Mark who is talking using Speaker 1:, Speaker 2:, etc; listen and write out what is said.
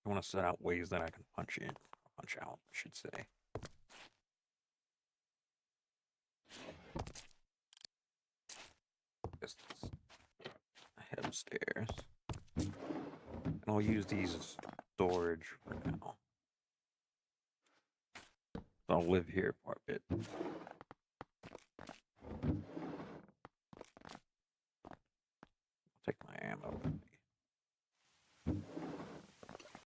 Speaker 1: I want to set out ways that I can punch in, punch out, I should say. Just head upstairs, and I'll use these as storage for now. I'll live here for a bit.